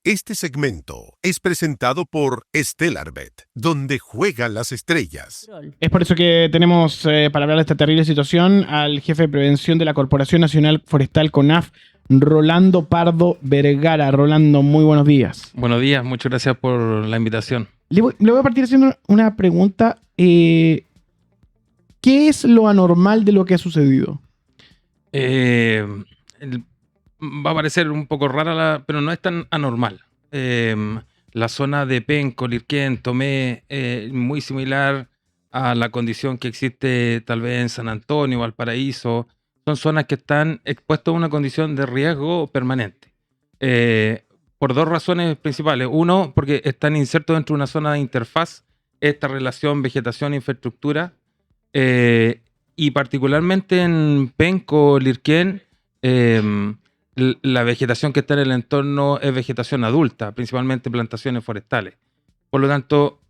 Este segmento es presentado por StellarBet, donde juegan las estrellas. Es por eso que tenemos, para hablar de esta terrible situación, al jefe de prevención de la Corporación Nacional Forestal, CONAF, Rolando Pardo Vergara. Rolando, muy buenos días. Buenos días, muchas gracias por la invitación. Le voy a partir haciendo una pregunta. ¿Qué es lo anormal de lo que ha sucedido? Va a parecer un poco rara, pero no es tan anormal. La zona de Penco, Lirquén, Tomé, muy similar a la condición que existe tal vez en San Antonio, Valparaíso. Son zonas que están expuestas a una condición de riesgo permanente. Por dos razones principales. Uno, porque están insertos dentro de una zona de interfaz, esta relación vegetación-infraestructura. Y particularmente en Penco, Lirquén, la vegetación que está en el entorno es vegetación adulta, principalmente plantaciones forestales. Por lo tanto,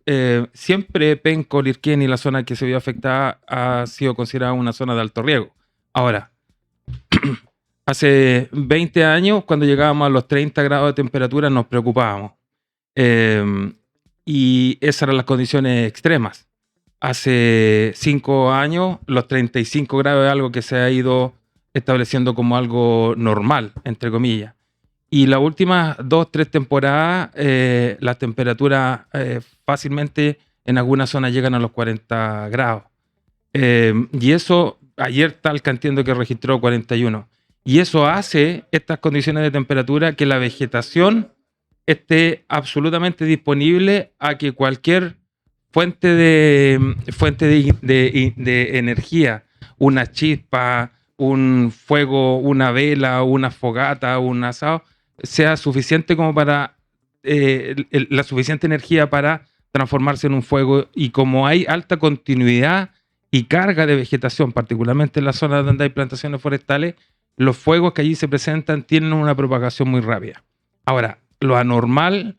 siempre Penco, Lirquén y la zona que se vio afectada ha sido considerada una zona de alto riesgo. Ahora, hace 20 años, cuando llegábamos a los 30 grados de temperatura, nos preocupábamos. Y esas eran las condiciones extremas. Hace 5 años, los 35 grados es algo que se ha ido estableciendo como algo normal, entre comillas. Y las últimas 2-3 temporadas, las temperaturas fácilmente en algunas zonas llegan a los 40 grados. Y eso, ayer Talca entiendo que registró 41. Y eso hace estas condiciones de temperatura que la vegetación esté absolutamente disponible a que cualquier fuente de energía, una chispa, un fuego, una vela, una fogata, un asado, sea suficiente como para la suficiente energía para transformarse en un fuego. Y como hay alta continuidad y carga de vegetación, particularmente en las zonas donde hay plantaciones forestales, los fuegos que allí se presentan tienen una propagación muy rápida. Ahora, lo anormal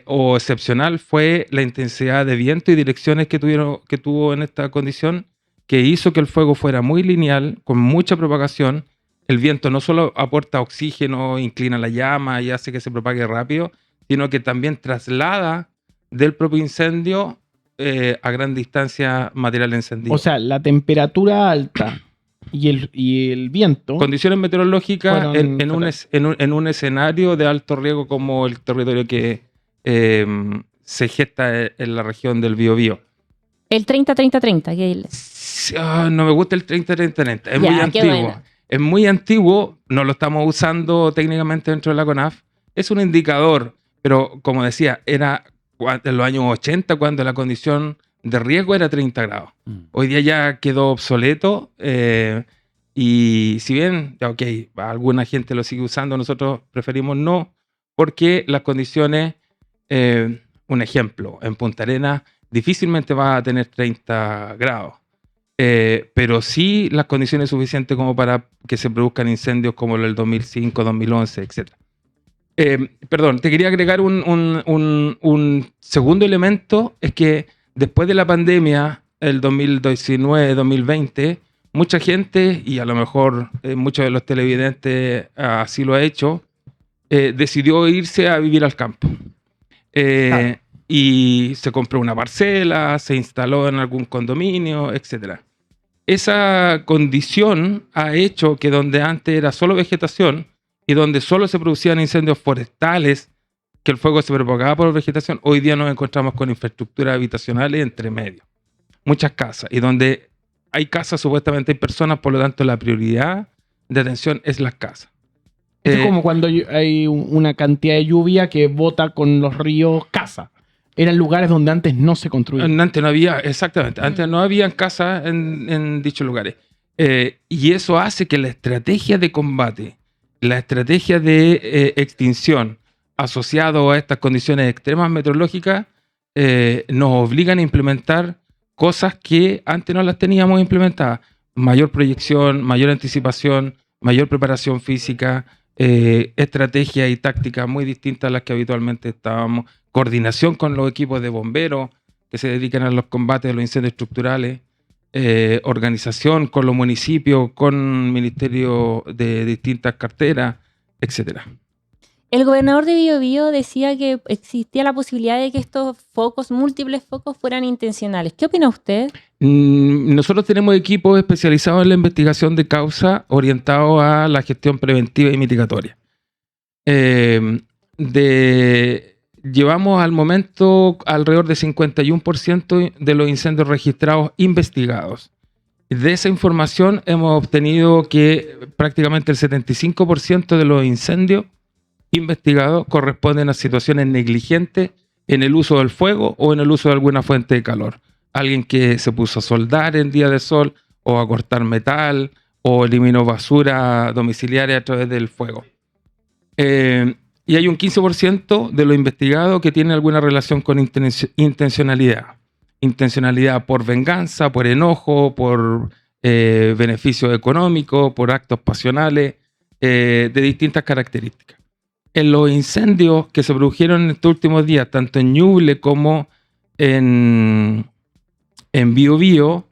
o excepcional fue la intensidad de viento y direcciones que tuvo en esta condición, que hizo que el fuego fuera muy lineal, con mucha propagación. El viento no solo aporta oxígeno, inclina la llama y hace que se propague rápido, sino que también traslada del propio incendio a gran distancia material encendido. O sea, la temperatura alta y el viento... Condiciones meteorológicas en un escenario de alto riesgo como el territorio que se gesta en la región del Biobío. El 30-30-30. No me gusta el 30-30-30. Es Ya, muy antiguo. bueno. Es muy antiguo. No lo estamos usando técnicamente dentro de la CONAF. Es un indicador, pero como decía, era en los años 80 cuando la condición de riesgo era 30 grados. Hoy día ya quedó obsoleto. Y si bien, ok, alguna gente lo sigue usando, nosotros preferimos no, porque las condiciones, un ejemplo, en Punta Arenas difícilmente va a tener 30 grados, pero sí las condiciones suficientes como para que se produzcan incendios como el del 2005, 2011, etc. Perdón, te quería agregar un segundo elemento, es que después de la pandemia, el 2019-2020, mucha gente, y a lo mejor muchos de los televidentes así lo ha hecho, decidió irse a vivir al campo. Y se compró una parcela, se instaló en algún condominio, etc. Esa condición ha hecho que donde antes era solo vegetación y donde solo se producían incendios forestales, que el fuego se propagaba por vegetación, hoy día nos encontramos con infraestructuras habitacionales entre medio. Muchas casas, y donde hay casas, supuestamente hay personas, por lo tanto la prioridad de atención es las casas. Es como cuando hay una cantidad de lluvia que bota con los ríos casa. Eran lugares donde antes no se construían. Antes no había, exactamente, antes no habían casas en dichos lugares. Y eso hace que la estrategia de combate, la estrategia de extinción asociado a estas condiciones extremas meteorológicas nos obligan a implementar cosas que antes no las teníamos implementadas. Mayor proyección, mayor anticipación, mayor preparación física, estrategias y tácticas muy distintas a las que habitualmente estábamos. Coordinación con los equipos de bomberos que se dedican a los combates de los incendios estructurales. Organización con los municipios, con ministerios de distintas carteras, etcétera. El gobernador de Biobío decía que existía la posibilidad de que estos múltiples focos, fueran intencionales. ¿Qué opina usted? Nosotros tenemos equipos especializados en la investigación de causa orientados a la gestión preventiva y mitigatoria. Llevamos al momento alrededor de 51% de los incendios registrados investigados. De esa información hemos obtenido que prácticamente el 75% de los incendios investigados corresponden a situaciones negligentes en el uso del fuego o en el uso de alguna fuente de calor. Alguien que se puso a soldar en día de sol o a cortar metal o eliminó basura domiciliaria a través del fuego. Y hay un 15% de lo investigado que tiene alguna relación con intencionalidad. Intencionalidad por venganza, por enojo, por beneficio económico, por actos pasionales, de distintas características. En los incendios que se produjeron en estos últimos días, tanto en Ñuble como en Biobío,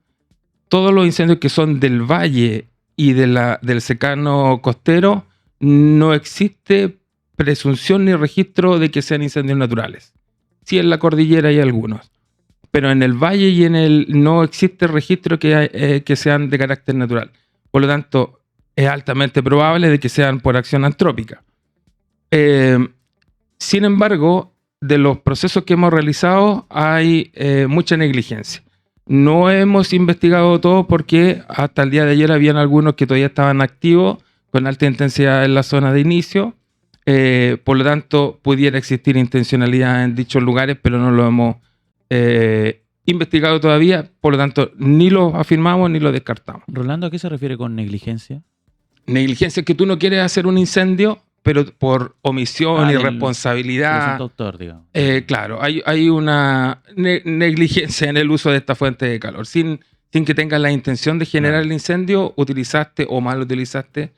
todos los incendios que son del valle y del secano costero, no existe presunción ni registro de que sean incendios naturales. Sí, en la cordillera hay algunos, pero en el valle y no existe registro que sean de carácter natural. Por lo tanto, es altamente probable de que sean por acción antrópica. Sin embargo, de los procesos que hemos realizado hay mucha negligencia. No hemos investigado todo porque hasta el día de ayer habían algunos que todavía estaban activos con alta intensidad en la zona de inicio. Por lo tanto, pudiera existir intencionalidad en dichos lugares, pero no lo hemos investigado todavía. Por lo tanto, ni lo afirmamos ni lo descartamos. Rolando, ¿a qué se refiere con negligencia? Negligencia es que tú no quieres hacer un incendio, pero por omisión, irresponsabilidad. Autor, digamos. Claro, hay una negligencia en el uso de esta fuente de calor. Sin que tengas la intención de generar el incendio, utilizaste o mal utilizaste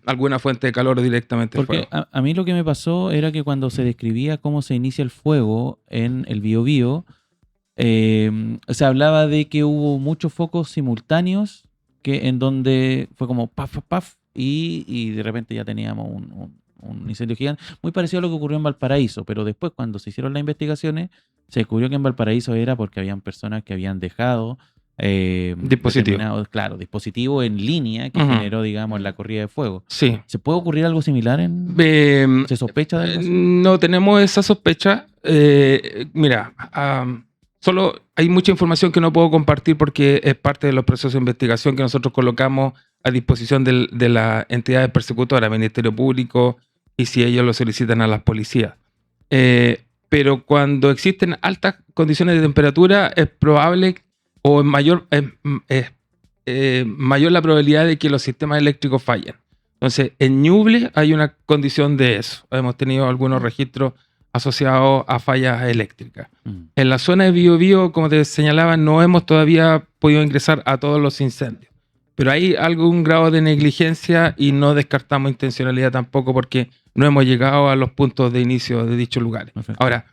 alguna fuente de calor directamente. Porque a mí lo que me pasó era que cuando se describía cómo se inicia el fuego en el Biobío, se hablaba de que hubo muchos focos simultáneos en donde fue como paf, paf, y de repente ya teníamos un incendio gigante, muy parecido a lo que ocurrió en Valparaíso, pero después cuando se hicieron las investigaciones, se descubrió que en Valparaíso era porque habían personas que habían dejado dispositivo en línea que generó, digamos, la corrida de fuego. Sí. ¿Se puede ocurrir algo similar? ¿Se sospecha de algo así? No tenemos esa sospecha. Mira, solo hay mucha información que no puedo compartir porque es parte de los procesos de investigación que nosotros colocamos a disposición de las entidades persecutoras, Ministerio Público, y si ellos lo solicitan a las policías. Pero cuando existen altas condiciones de temperatura, es probable o es mayor la probabilidad de que los sistemas eléctricos fallen. Entonces, en Ñuble hay una condición de eso. Hemos tenido algunos registros asociados a fallas eléctricas. En la zona de Biobío, como te señalaba, no hemos todavía podido ingresar a todos los incendios. Pero hay algún grado de negligencia y no descartamos intencionalidad tampoco porque no hemos llegado a los puntos de inicio de dichos lugares. Perfecto. Ahora,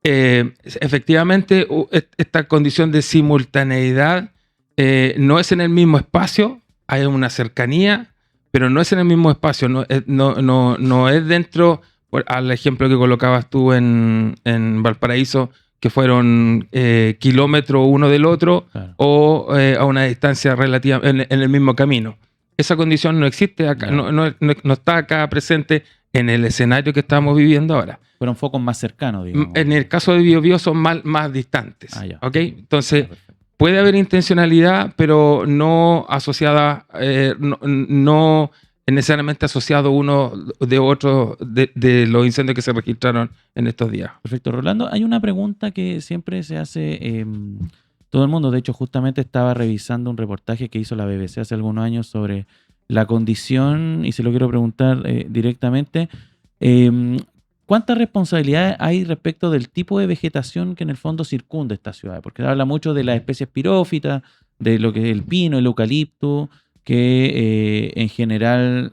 efectivamente, esta condición de simultaneidad no es en el mismo espacio, hay una cercanía, pero no es en el mismo espacio, no es dentro, al ejemplo que colocabas tú en Valparaíso, que fueron kilómetros uno del otro, claro, o a una distancia relativa en el mismo camino. Esa condición no existe acá, no está acá presente en el escenario que estamos viviendo ahora. Fueron focos más cercanos, digamos. En el caso de Biobío son más distantes. ¿Ok? Entonces, puede haber intencionalidad, pero no asociada, no necesariamente asociado uno de otro de los incendios que se registraron en estos días. Perfecto. Rolando, hay una pregunta que siempre se hace todo el mundo. De hecho, justamente estaba revisando un reportaje que hizo la BBC hace algunos años sobre la condición, y se lo quiero preguntar directamente. ¿Cuánta responsabilidad hay respecto del tipo de vegetación que en el fondo circunda esta ciudad? Porque habla mucho de las especies pirófitas, de lo que es el pino, el eucalipto, que en general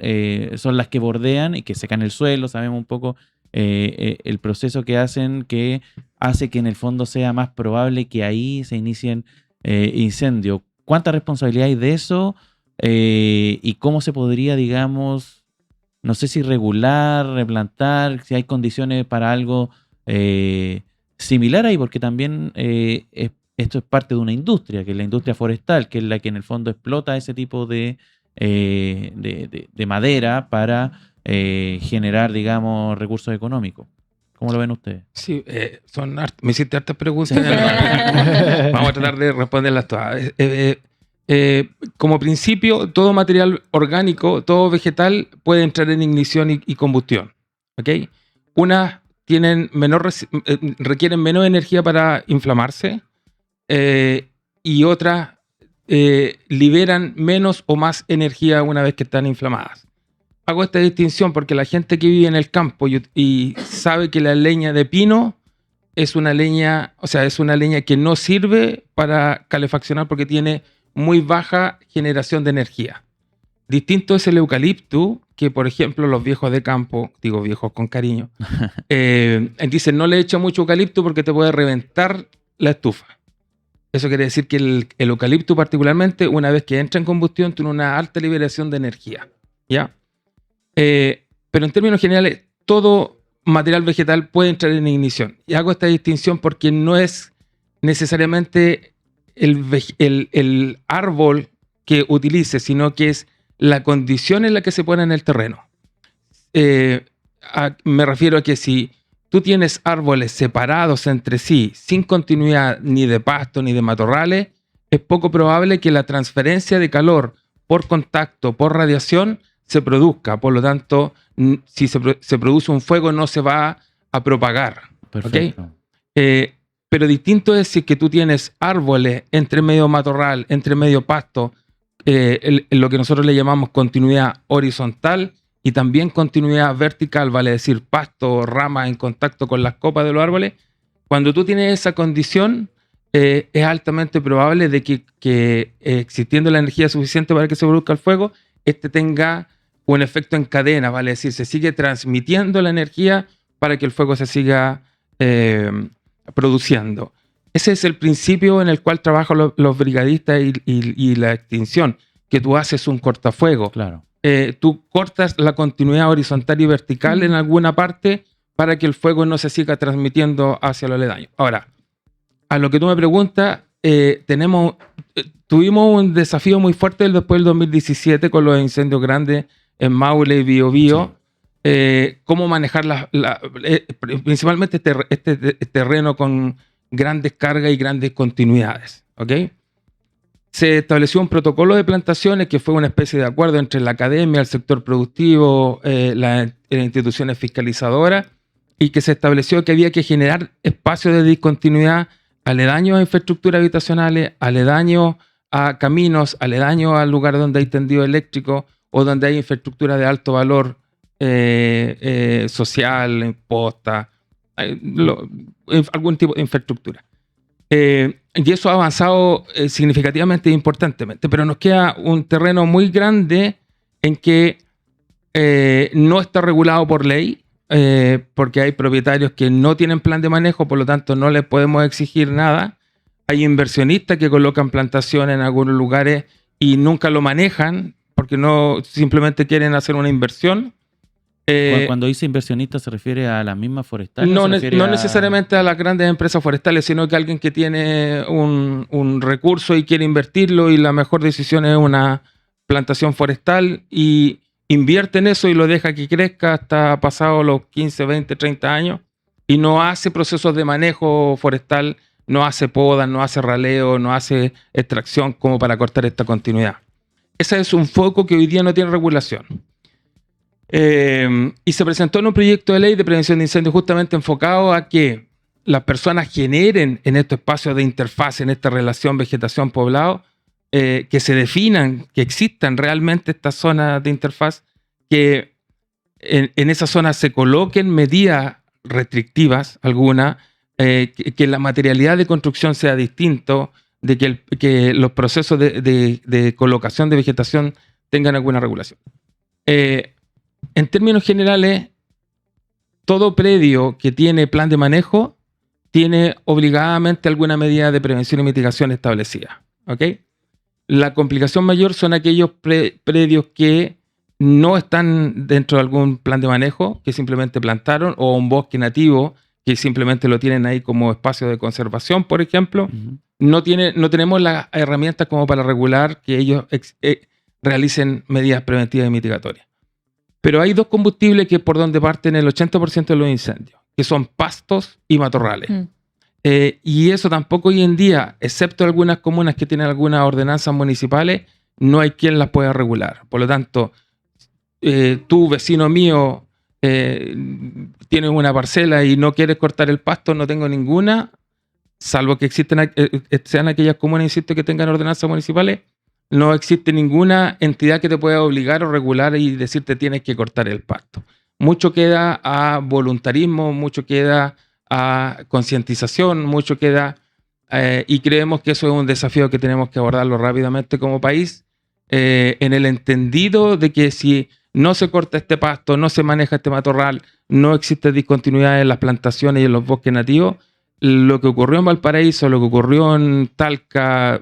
son las que bordean y que secan el suelo. Sabemos un poco el proceso que hacen, que hace que en el fondo sea más probable que ahí se inicien incendios. ¿Cuánta responsabilidad hay de eso? ¿Y cómo se podría, digamos, no sé si regular, replantar, si hay condiciones para algo similar ahí, porque también esto es parte de una industria, que es la industria forestal, que es la que en el fondo explota ese tipo de madera para generar, digamos, recursos económicos. ¿Cómo lo ven ustedes? Sí, me hiciste hartas preguntas. Vamos a tratar de responderlas todas. Como principio, todo material orgánico, todo vegetal puede entrar en ignición y combustión. ¿Okay? Unas requieren menos energía para inflamarse y otras liberan menos o más energía una vez que están inflamadas. Hago esta distinción porque la gente que vive en el campo y sabe que la leña de pino es una leña que no sirve para calefaccionar porque tiene muy baja generación de energía. Distinto es el eucalipto, que por ejemplo los viejos de campo, digo viejos con cariño, dicen no le echa mucho eucalipto porque te puede reventar la estufa. Eso quiere decir que el eucalipto particularmente, una vez que entra en combustión, tiene una alta liberación de energía. ¿Ya? Pero en términos generales, todo material vegetal puede entrar en ignición. Y hago esta distinción porque no es necesariamente el árbol que utilice, sino que es la condición en la que se pone en el terreno. Me refiero a que si tú tienes árboles separados entre sí, sin continuidad ni de pasto ni de matorrales, es poco probable que la transferencia de calor por contacto, por radiación, se produzca. Por lo tanto, si se produce un fuego, no se va a propagar. Perfecto. ¿Okay? Pero distinto es si que tú tienes árboles entre medio matorral, entre medio pasto, lo que nosotros le llamamos continuidad horizontal y también continuidad vertical, vale decir pasto, ramas en contacto con las copas de los árboles. Cuando tú tienes esa condición, es altamente probable de que existiendo la energía suficiente para que se produzca el fuego, tenga un efecto en cadena, vale decir, se sigue transmitiendo la energía para que el fuego se siga produciendo. Ese es el principio en el cual trabajan los brigadistas y la extinción, que tú haces un cortafuego. Claro. Tú cortas la continuidad horizontal y vertical en alguna parte para que el fuego no se siga transmitiendo hacia los aledaños. Ahora, a lo que tú me preguntas, tuvimos un desafío muy fuerte después del 2017 con los incendios grandes en Maule y Biobío. Sí. Cómo manejar principalmente este terreno con grandes cargas y grandes continuidades. ¿Okay? Se estableció un protocolo de plantaciones que fue una especie de acuerdo entre la academia, el sector productivo, las instituciones fiscalizadoras, y que se estableció que había que generar espacios de discontinuidad aledaños a infraestructuras habitacionales, aledaños a caminos, aledaños al lugar donde hay tendido eléctrico o donde hay infraestructura de alto valor social, posta, algún tipo de infraestructura. Y eso ha avanzado significativamente e importantemente, pero nos queda un terreno muy grande en que no está regulado por ley, porque hay propietarios que no tienen plan de manejo, por lo tanto no les podemos exigir nada. Hay inversionistas que colocan plantaciones en algunos lugares y nunca lo manejan porque no simplemente quieren hacer una inversión. Cuando dice inversionista, ¿se refiere a las mismas forestales? No necesariamente a las grandes empresas forestales, sino que alguien que tiene un recurso y quiere invertirlo y la mejor decisión es una plantación forestal y invierte en eso y lo deja que crezca hasta pasados los 15, 20, 30 años y no hace procesos de manejo forestal, no hace podas, no hace raleo, no hace extracción como para cortar esta continuidad. Ese es un foco que hoy día no tiene regulación. Y se presentó en un proyecto de ley de prevención de incendios justamente enfocado a que las personas generen en estos espacios de interfaz, en esta relación vegetación-poblado, que se definan, que existan realmente estas zonas de interfaz, que en esas zonas se coloquen medidas restrictivas algunas, que la materialidad de construcción sea distinto, de que los procesos de colocación de vegetación tengan alguna regulación. En términos generales, todo predio que tiene plan de manejo tiene obligadamente alguna medida de prevención y mitigación establecida. ¿Okay? La complicación mayor son aquellos predios que no están dentro de algún plan de manejo que simplemente plantaron, o un bosque nativo que simplemente lo tienen ahí como espacio de conservación, por ejemplo. Ujú. No tenemos las herramientas como para regular que ellos realicen medidas preventivas y mitigatorias. Pero hay dos combustibles que por donde parten el 80% de los incendios, que son pastos y matorrales. Y eso tampoco hoy en día, excepto algunas comunas que tienen algunas ordenanzas municipales, no hay quien las pueda regular. Por lo tanto, tú, vecino mío, tienes una parcela y no quieres cortar el pasto, no tengo ninguna, salvo que sean aquellas comunas, insisto, que tengan ordenanzas municipales, no existe ninguna entidad que te pueda obligar o regular y decirte tienes que cortar el pasto. Mucho queda a voluntarismo, mucho queda a concientización, mucho queda, y creemos que eso es un desafío que tenemos que abordarlo rápidamente como país, en el entendido de que si no se corta este pasto, no se maneja este matorral, no existe discontinuidad en las plantaciones y en los bosques nativos, lo que ocurrió en Valparaíso, lo que ocurrió en Talca,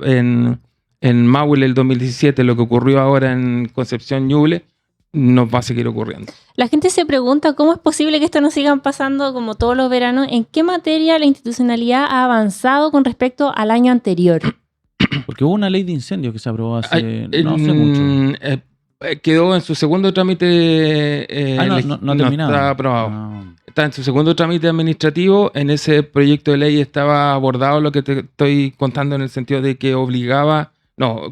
en Maule el 2017, lo que ocurrió ahora en Concepción Ñuble, nos va a seguir ocurriendo. La gente se pregunta cómo es posible que esto no siga pasando como todos los veranos. ¿En qué materia la institucionalidad ha avanzado con respecto al año anterior? Porque hubo una ley de incendios que se aprobó no hace mucho. Quedó en su segundo trámite. No ha terminado. Está aprobado. No. Está en su segundo trámite administrativo. En ese proyecto de ley estaba abordado lo que te estoy contando, en el sentido de que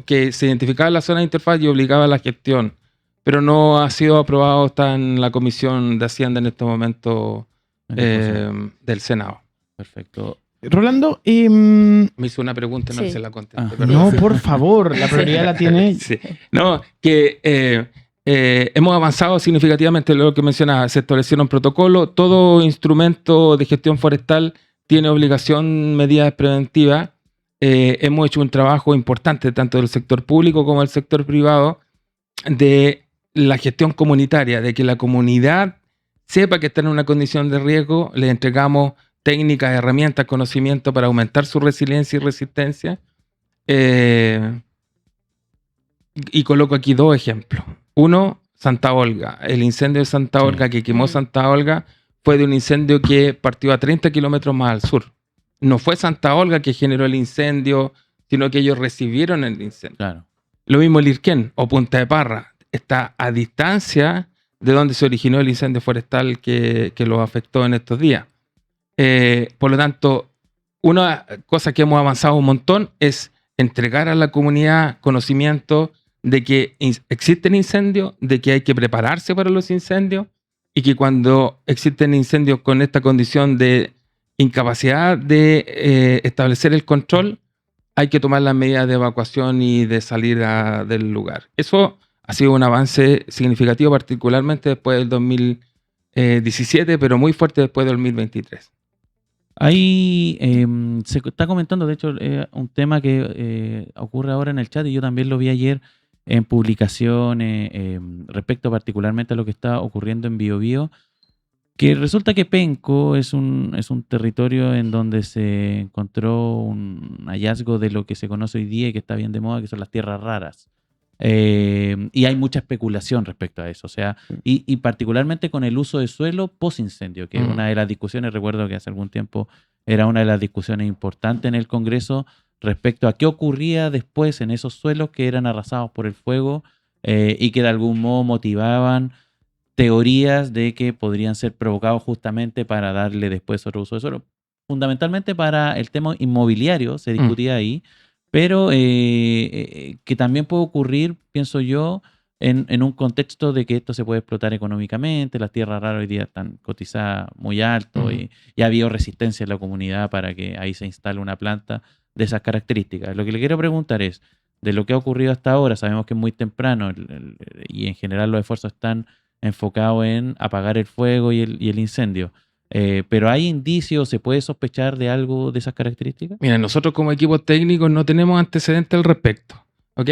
que se identificaba la zona de interfaz y obligaba a la gestión. Pero no ha sido aprobado, está en la Comisión de Hacienda en este momento del Senado. Perfecto. Rolando, Me hizo una pregunta y no Sí. se la contesté. Ah. perdón. no, por favor, la prioridad la tiene. Sí. No, que hemos avanzado significativamente en lo que mencionaba. Se establecieron protocolos. Todo instrumento de gestión forestal tiene obligación, medidas preventivas. Hemos hecho un trabajo importante, tanto del sector público como del sector privado, de la gestión comunitaria, de que la comunidad sepa que está en una condición de riesgo. Le entregamos técnicas, herramientas, conocimiento para aumentar su resiliencia y resistencia. Y coloco aquí dos ejemplos. Uno, Santa Olga. El incendio de Santa Olga que quemó Santa Olga fue de un incendio que partió a 30 kilómetros más al sur. No fue Santa Olga que generó el incendio, sino que ellos recibieron el incendio. Claro. Lo mismo Lirquén o Punta de Parra. Está a distancia de donde se originó el incendio forestal que los afectó en estos días. Por lo tanto, una cosa que hemos avanzado un montón es entregar a la comunidad conocimiento de que existen incendios, de que hay que prepararse para los incendios, y que cuando existen incendios con esta condición de incapacidad de establecer el control, hay que tomar las medidas de evacuación y de salida del lugar. Eso ha sido un avance significativo, particularmente después del 2017, pero muy fuerte después del 2023. Ahí se está comentando, de hecho, un tema que ocurre ahora en el chat, y yo también lo vi ayer en publicaciones respecto particularmente a lo que está ocurriendo en Biobío, que resulta que Penco es un territorio en donde se encontró un hallazgo de lo que se conoce hoy día y que está bien de moda, que son las tierras raras. Y hay mucha especulación respecto a eso, o sea, y particularmente con el uso de suelo post-incendio, que es una de las discusiones. Recuerdo que hace algún tiempo era una de las discusiones importantes en el Congreso respecto a qué ocurría después en esos suelos que eran arrasados por el fuego, y que de algún modo motivaban teorías de que podrían ser provocados justamente para darle después otro uso de suelo. Fundamentalmente para el tema inmobiliario se discutía ahí, pero que también puede ocurrir, pienso yo, en un contexto de que esto se puede explotar económicamente. Las tierras raras hoy día están cotizadas muy alto, y ha habido resistencia en la comunidad para que ahí se instale una planta de esas características. Lo que le quiero preguntar es, de lo que ha ocurrido hasta ahora, sabemos que es muy temprano y en general los esfuerzos están enfocados en apagar el fuego y el incendio. Pero ¿hay indicios, se puede sospechar de algo de esas características? Mira, nosotros como equipos técnicos no tenemos antecedentes al respecto, ¿ok?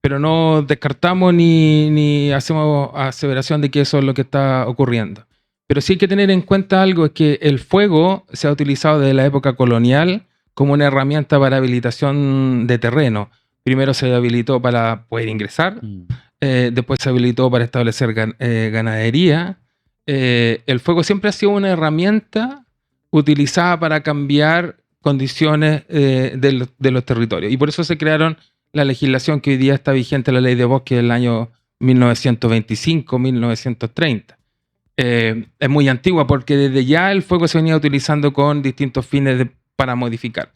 Pero no descartamos ni hacemos aseveración de que eso es lo que está ocurriendo. Pero sí hay que tener en cuenta algo, es que el fuego se ha utilizado desde la época colonial como una herramienta para habilitación de terreno. Primero se habilitó para poder ingresar, después se habilitó para establecer ganadería. El fuego siempre ha sido una herramienta utilizada para cambiar condiciones de los territorios. Y por eso se crearon la legislación que hoy día está vigente, la ley de bosque del año 1925-1930. Es muy antigua porque desde ya el fuego se venía utilizando con distintos fines para modificar.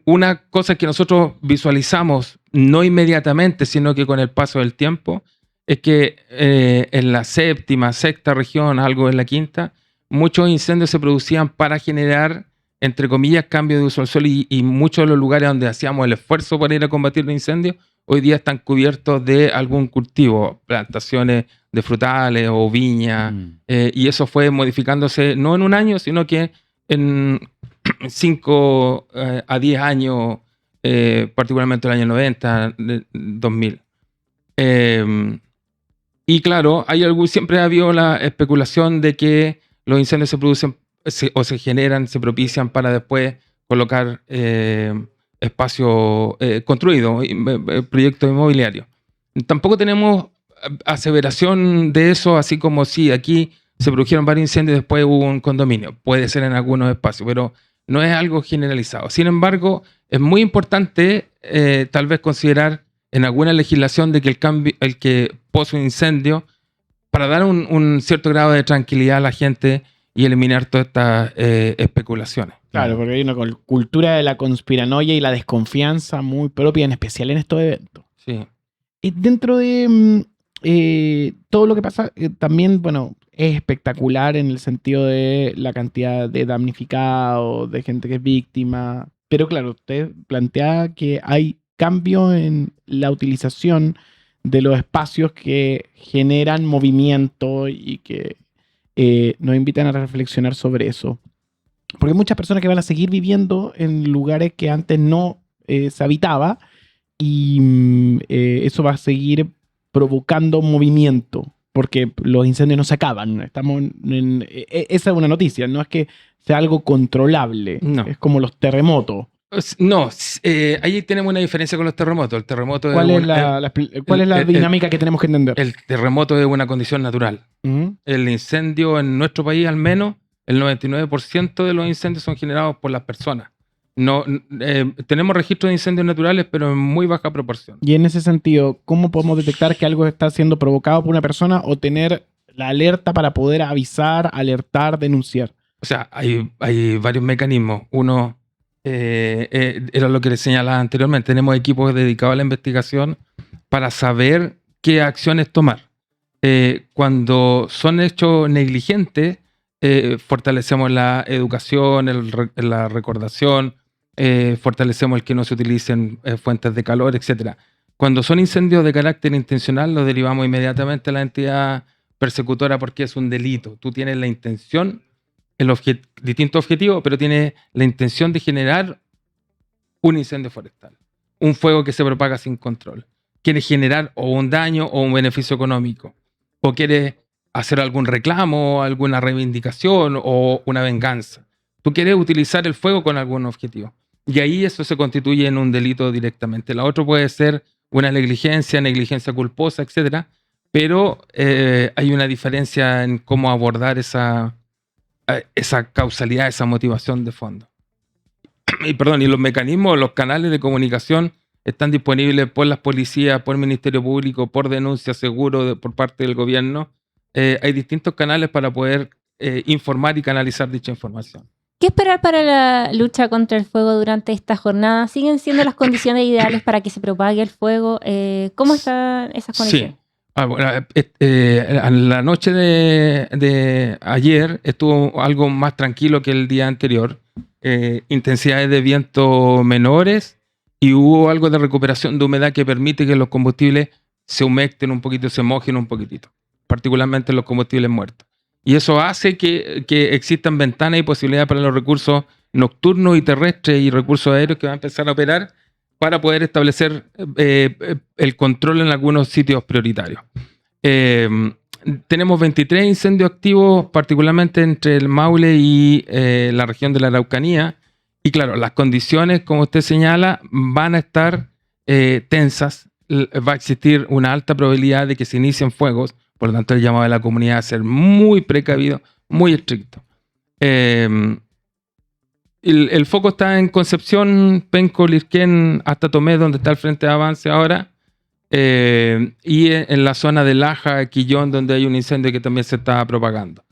Una cosa que nosotros visualizamos, no inmediatamente, sino que con el paso del tiempo, es que en la séptima, sexta región, algo en la quinta, muchos incendios se producían para generar, entre comillas, cambio de uso del suelo, y muchos de los lugares donde hacíamos el esfuerzo para ir a combatir los incendios, hoy día están cubiertos de algún cultivo, plantaciones de frutales o viña, y eso fue modificándose no en un año, sino que en 5 a 10 años, particularmente el año 90, 2000. Y claro, siempre ha habido la especulación de que los incendios se producen o se generan, se propician para después colocar espacio construido, proyectos inmobiliarios. Tampoco tenemos aseveración de eso, así como si aquí se produjeron varios incendios y después hubo un condominio. Puede ser en algunos espacios, pero no es algo generalizado. Sin embargo, es muy importante tal vez considerar en alguna legislación de que el que pose un incendio, para dar un cierto grado de tranquilidad a la gente y eliminar todas estas especulaciones. Claro, porque hay una cultura de la conspiranoia y la desconfianza muy propia, en especial en estos eventos. Sí. Y dentro de todo lo que pasa, también, bueno, es espectacular en el sentido de la cantidad de damnificados, de gente que es víctima. Pero claro, usted plantea que hay cambio en la utilización de los espacios que generan movimiento y que nos invitan a reflexionar sobre eso. Porque hay muchas personas que van a seguir viviendo en lugares que antes no se habitaba, y eso va a seguir provocando movimiento, porque los incendios no se acaban. Esa es una noticia, no es que sea algo controlable, No. Es como los terremotos. No, ahí tenemos una diferencia con los terremotos. El terremoto ¿Cuál es la dinámica que tenemos que entender? El terremoto es una condición natural. El incendio en nuestro país, al menos, el 99% de los incendios son generados por las personas. No, tenemos registros de incendios naturales, pero en muy baja proporción. Y en ese sentido, ¿cómo podemos detectar que algo está siendo provocado por una persona o tener la alerta para poder avisar, alertar, denunciar? O sea, hay varios mecanismos. Uno, era lo que les señalaba anteriormente, tenemos equipos dedicados a la investigación para saber qué acciones tomar. Cuando son hechos negligentes, fortalecemos la educación, la recordación, fortalecemos el que no se utilicen fuentes de calor, etc. Cuando son incendios de carácter intencional, los derivamos inmediatamente a la entidad persecutora porque es un delito. Tú tienes la intención, distinto objetivo, pero tienes la intención de generar un incendio forestal, un fuego que se propaga sin control. Quieres generar o un daño o un beneficio económico, o quieres hacer algún reclamo, alguna reivindicación o una venganza. Tú quieres utilizar el fuego con algún objetivo. Y ahí eso se constituye en un delito directamente. La otra puede ser una negligencia culposa, etc. Pero hay una diferencia en cómo abordar esa causalidad, esa motivación de fondo. Y los mecanismos, los canales de comunicación están disponibles por las policías, por el Ministerio Público, por denuncia seguro por parte del gobierno. Hay distintos canales para poder informar y canalizar dicha información. ¿Qué esperar para la lucha contra el fuego durante esta jornada? ¿Siguen siendo las condiciones ideales para que se propague el fuego? ¿Cómo están esas condiciones? Sí. La noche de ayer estuvo algo más tranquilo que el día anterior. Intensidades de viento menores y hubo algo de recuperación de humedad que permite que los combustibles se humecten un poquito, se mojen un poquitito, particularmente los combustibles muertos. Y eso hace que existan ventanas y posibilidades para los recursos nocturnos y terrestres y recursos aéreos que van a empezar a operar para poder establecer el control en algunos sitios prioritarios. Tenemos 23 incendios activos, particularmente entre el Maule y la región de la Araucanía. Y claro, las condiciones, como usted señala, van a estar tensas. va a existir una alta probabilidad de que se inicien fuegos. Por lo tanto, el llamado de la comunidad a ser muy precavido, muy estricto. El foco está en Concepción, Penco, Lirquén, hasta Tomé, donde está el Frente de Avance ahora, y en la zona de Laja, Quillón, donde hay un incendio que también se está propagando.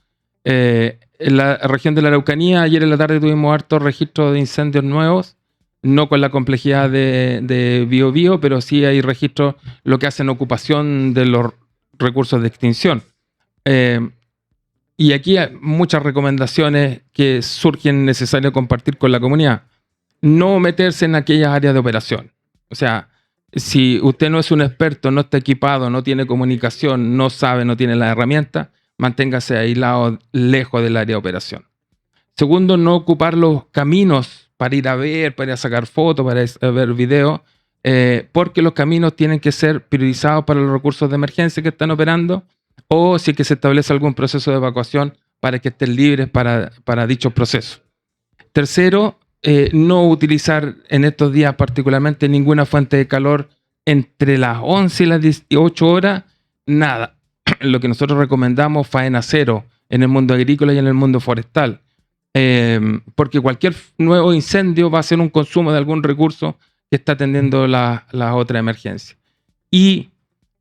En la región de la Araucanía, ayer en la tarde tuvimos hartos registros de incendios nuevos, no con la complejidad de Biobío, pero sí hay registros lo que hacen ocupación de los recursos de extinción. Y aquí hay muchas recomendaciones que surgen necesarias compartir con la comunidad. No meterse en aquellas áreas de operación. O sea, si usted no es un experto, no está equipado, no tiene comunicación, no sabe, no tiene las herramientas, manténgase aislado, lejos del área de operación. Segundo, no ocupar los caminos para ir a ver, para ir a sacar fotos, para ir a ver videos, porque los caminos tienen que ser priorizados para los recursos de emergencia que están operando, o si es que se establece algún proceso de evacuación para que estén libres para dichos procesos. Tercero, no utilizar en estos días particularmente ninguna fuente de calor entre las 11 y las 18 horas, nada. Lo que nosotros recomendamos, faena cero en el mundo agrícola y en el mundo forestal. Porque cualquier nuevo incendio va a ser un consumo de algún recurso que está atendiendo la otra emergencia. Y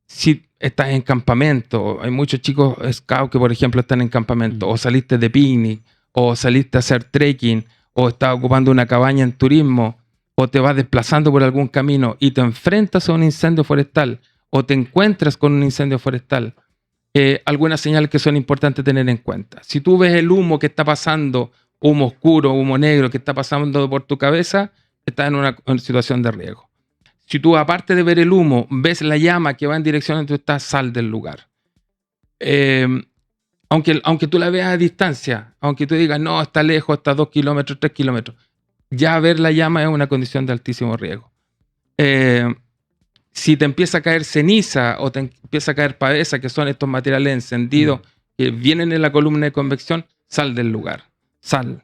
si estás en campamento, hay muchos chicos scouts que, por ejemplo, están en campamento, o saliste de picnic, o saliste a hacer trekking, o estás ocupando una cabaña en turismo, o te vas desplazando por algún camino y te enfrentas a un incendio forestal, o te encuentras con un incendio forestal, algunas señales que son importantes tener en cuenta. Si tú ves el humo que está pasando, humo oscuro, humo negro que está pasando por tu cabeza, estás en una situación de riesgo. Si tú, aparte de ver el humo, ves la llama que va en dirección a donde tú estás, sal del lugar. Aunque tú la veas a distancia, aunque tú digas, no, está lejos, está a 2 kilómetros, 3 kilómetros, ya ver la llama es una condición de altísimo riesgo. Si te empieza a caer ceniza o te empieza a caer pavesa, que son estos materiales encendidos que vienen en la columna de convección, sal del lugar. Sal.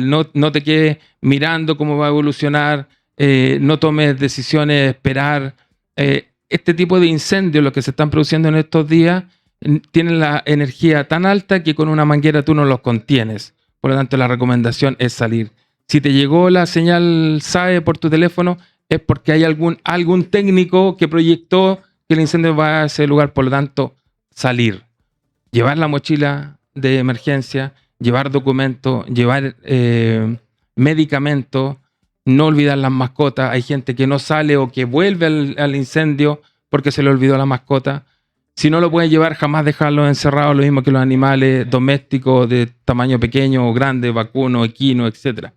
No te quedes mirando cómo va a evolucionar, no tomes decisiones, esperar. Este tipo de incendios, los que se están produciendo en estos días, tienen la energía tan alta que con una manguera tú no los contienes. Por lo tanto, la recomendación es salir. Si te llegó la señal SAE por tu teléfono, es porque hay algún técnico que proyectó que el incendio va a ese lugar. Por lo tanto, salir. Llevar la mochila de emergencia, llevar documentos, llevar medicamentos, no olvidar las mascotas. Hay gente que no sale o que vuelve al incendio porque se le olvidó la mascota. Si no lo pueden llevar, jamás dejarlo encerrado, lo mismo que los animales domésticos de tamaño pequeño o grande, vacuno, equino, etc.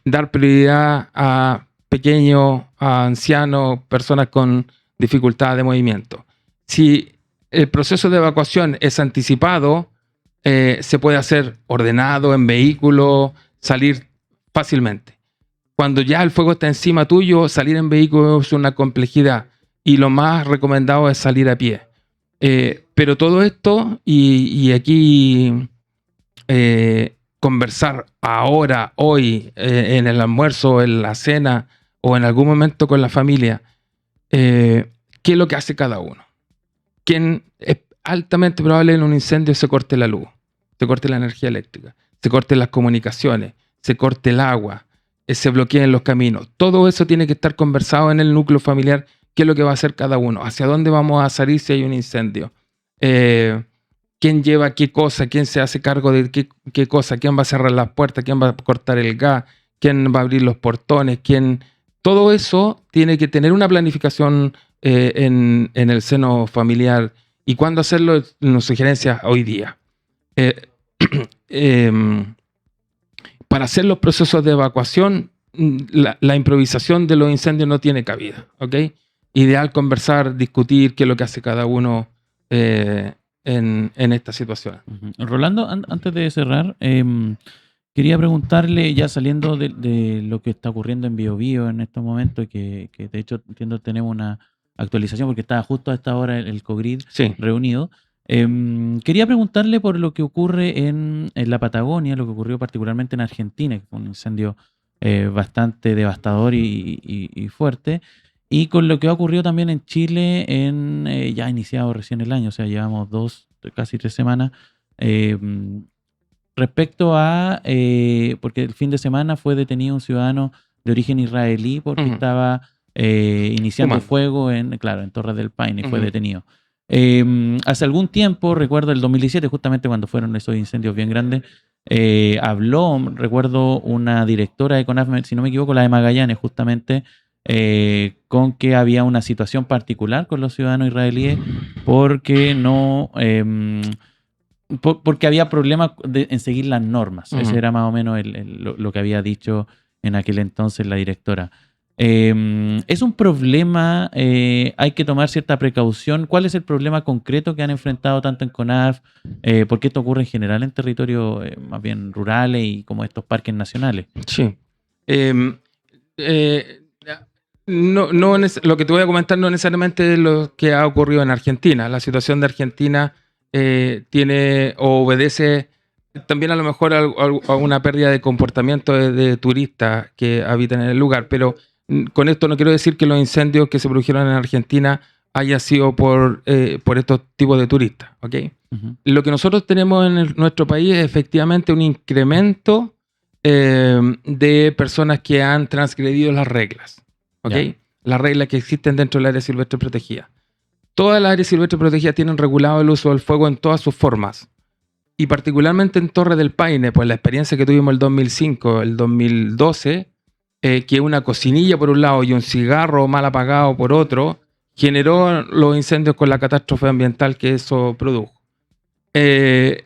Dar prioridad a pequeños, a ancianos, personas con dificultad de movimiento. Si el proceso de evacuación es anticipado, se puede hacer ordenado, en vehículo, salir fácilmente. Cuando ya el fuego está encima tuyo, salir en vehículo es una complejidad y lo más recomendado es salir a pie. Pero todo esto, y aquí conversar ahora, hoy, en el almuerzo, en la cena o en algún momento con la familia, qué es lo que hace cada uno. ¿Quién es altamente probable en un incendio se corte la luz, se corte la energía eléctrica, se corten las comunicaciones, se corte el agua, se bloqueen los caminos? Todo eso tiene que estar conversado en el núcleo familiar. ¿Qué es lo que va a hacer cada uno? ¿Hacia dónde vamos a salir si hay un incendio? ¿Quién lleva qué cosa? ¿Quién se hace cargo de qué cosa? ¿Quién va a cerrar las puertas? ¿Quién va a cortar el gas? ¿Quién va a abrir los portones? Todo eso tiene que tener una planificación en el seno familiar. ¿Y cuándo hacerlo? Nos sugerencias hoy día. Para hacer los procesos de evacuación, la improvisación de los incendios no tiene cabida, ¿ok? Ideal conversar, discutir qué es lo que hace cada uno en esta situación. Rolando, antes de cerrar, quería preguntarle, ya saliendo de lo que está ocurriendo en Biobío en estos momentos, que de hecho entiendo tenemos una actualización porque estaba justo a esta hora el COGRID reunido. Quería preguntarle por lo que ocurre en la Patagonia, lo que ocurrió particularmente en Argentina, que fue un incendio bastante devastador y fuerte. y con lo que ha ocurrido también en Chile ya ha iniciado recién el año, o sea, llevamos 2, casi 3 semanas, respecto a, porque el fin de semana fue detenido un ciudadano de origen israelí porque estaba iniciando fuego en Torres del Paine, y fue detenido. Hace algún tiempo, recuerdo el 2017, justamente cuando fueron esos incendios bien grandes, recuerdo una directora de CONAF, si no me equivoco, la de Magallanes, justamente, con que había una situación particular con los ciudadanos israelíes porque porque había problemas en seguir las normas. Ese era más o menos lo que había dicho en aquel entonces la directora. ¿Es un problema? ¿Hay que tomar cierta precaución? ¿Cuál es el problema concreto que han enfrentado tanto en CONAF? Porque esto ocurre en general en territorios más bien rurales y como estos parques nacionales. Sí. Lo que te voy a comentar no necesariamente es lo que ha ocurrido en Argentina. La situación de Argentina tiene o obedece también a lo mejor a una pérdida de comportamiento de turistas que habitan en el lugar, pero con esto no quiero decir que los incendios que se produjeron en Argentina haya sido por estos tipos de turistas, ¿ok? Lo que nosotros tenemos en nuestro país es efectivamente un incremento de personas que han transgredido las reglas, ¿ok? Las reglas que existen dentro del área silvestre protegida. Todas las áreas silvestres protegidas tienen regulado el uso del fuego en todas sus formas. Y particularmente en Torres del Paine, pues la experiencia que tuvimos el 2005, el 2012, que una cocinilla por un lado y un cigarro mal apagado por otro, generó los incendios con la catástrofe ambiental que eso produjo. De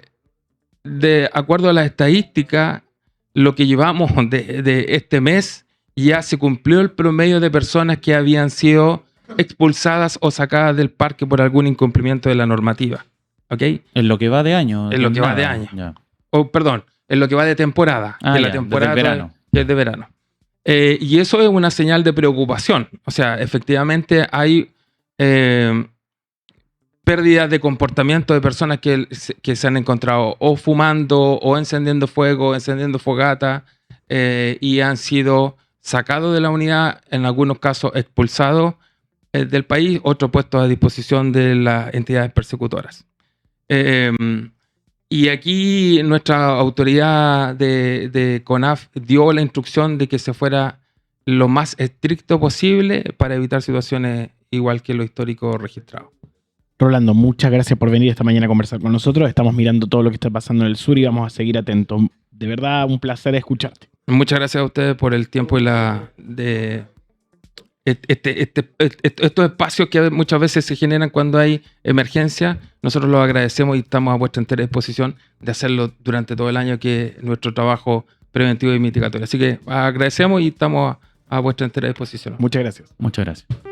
acuerdo a las estadísticas, lo que llevamos de este mes, ya se cumplió el promedio de personas que habían sido expulsadas o sacadas del parque por algún incumplimiento de la normativa. ¿Ok? En lo que va de año. En lo que va de año. Perdón, en lo que va de temporada. La temporada verano. Que es de verano. Y eso es una señal de preocupación. O sea, efectivamente hay pérdidas de comportamiento de personas que se han encontrado o fumando o encendiendo fuego, encendiendo fogata y han sido sacados de la unidad, en algunos casos expulsados del país, otros puestos a disposición de las entidades persecutoras. Y aquí nuestra autoridad de CONAF dio la instrucción de que se fuera lo más estricto posible para evitar situaciones igual que lo histórico registrado. Rolando, muchas gracias por venir esta mañana a conversar con nosotros. Estamos mirando todo lo que está pasando en el sur y vamos a seguir atentos. De verdad, un placer escucharte. Muchas gracias a ustedes por el tiempo y estos espacios que muchas veces se generan cuando hay emergencia. Nosotros los agradecemos y estamos a vuestra entera disposición de hacerlo durante todo el año, que es nuestro trabajo preventivo y mitigatorio. Así que agradecemos y estamos a vuestra entera disposición. Muchas gracias. Muchas gracias.